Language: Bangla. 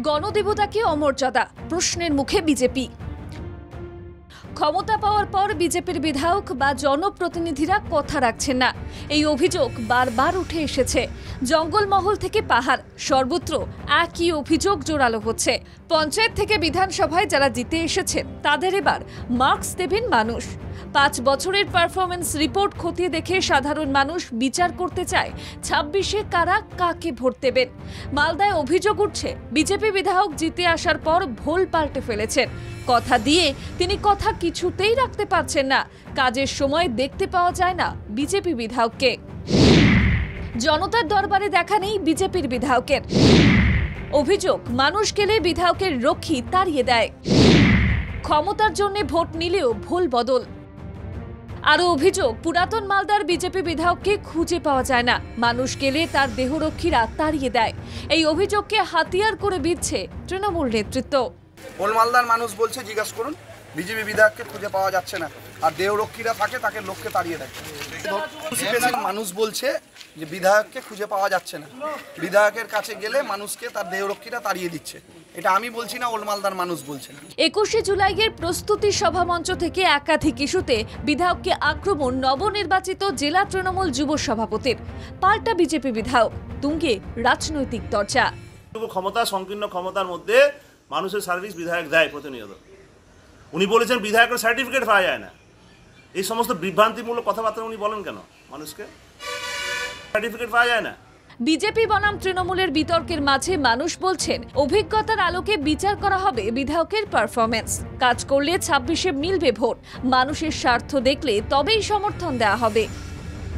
গণদেবতাকে অমর্যাদা, প্রশ্নের মুখে বিজেপি। ক্ষমতা পাওয়ার পর বিজেপির বিধায়ক বা জনপ্রতিনিধিরা কথা রাখছেন না, এই অভিযোগ বারবার উঠে এসেছে। জঙ্গলমহল থেকে পাহাড়, সর্বত্র একই অভিযোগ জোরালো হচ্ছে। পঞ্চায়েত থেকে বিধানসভায় যারা জিতে এসেছেন তাদের এবার মার্কস দেবেন মানুষ। 5 বছরের পারফরমেন্স রিপোর্ট খতিয়ে দেখে সাধারণ মানুষ বিচার করতে চায় 26-এ কারা কাকে ভোট দেবেন। মালদায় অভিযোগ উঠছে, বিজেপি বিধায়ক জিতে আসার পর ভোল পাল্টে ফেলেছেন। কথা দিয়ে তিনি কথা কিছুতেই রাখতে পারছেন না। কাজের সময় দেখতে পাওয়া যায় না বিজেপি বিধায়ককে। জনতার দরবারে দেখা নেই বিজেপির বিধায়কের। অভিযোগ, মানুষ গেলে বিধায়কের রক্ষী তাড়িয়ে দেয়। ক্ষমতার জন্য ভোট নিলেও ভুল বদল। আরও অভিযোগ, পুরাতন মালদার বিজেপি বিধায়ককে খুঁজে পাওয়া যায় না, মানুষ গেলে তার দেহরক্ষীরা তাড়িয়ে দেয়। এই অভিযোগকে হাতিয়ার করে বিধছে তৃণমূল নেতৃত্ব। ওল্ড মালদার মানুষ বলছে, জিজ্ঞাসা করুন, বিজেপি বিধায়ককে খুঁজে পাওয়া যাচ্ছে না, আর দেহরক্ষীরা থাকে তাকে লোককে তাড়িয়ে দেয়। মানুষ বলছে যে বিধায়ককে খুঁজে পাওয়া যাচ্ছে না, বিধায়কের কাছে গেলে মানুষকে তার দেহরক্ষীরা তাড়িয়ে দিচ্ছে। এটা আমি বলছি না, ওল্ড মালদার মানুষ বলছে। 21শে জুলাইয়ের প্রস্তুতি সভা মঞ্চ থেকে একাধিক ইস্যুতে বিধায়ককে আক্রমণ নবনির্বাচিত জেলা তৃণমূল যুব সভাপতির। পাল্টা বিজেপি বিধায়ক, তুঙ্গে রাজনৈতিক চর্চা। ক্ষমতা, সংকীর্ণ ক্ষমতার মধ্যে মানুষের সার্ভিস বিধায়ক দেয় প্রতিনিয়ত। উনি বলেছেন বিধায়কের সার্টিফিকেট পাওয়া যায় না। এই সমস্ত বিভ্রান্তিমূলক কথাবার্তা উনি বলেন কেন? মানুষকে সার্টিফিকেট পাওয়া যায় না। বিজেপি বনাম তৃণমূলের বিতর্কের মাঝে মানুষ বলছেন, অভিজ্ঞতার আলোকে বিচার করা হবে বিধায়কের পারফরমেন্স। কাজ করলে 26-এ মিলবে ভোট, মানুষের স্বার্থ দেখলে তবেই সমর্থন দেওয়া হবে।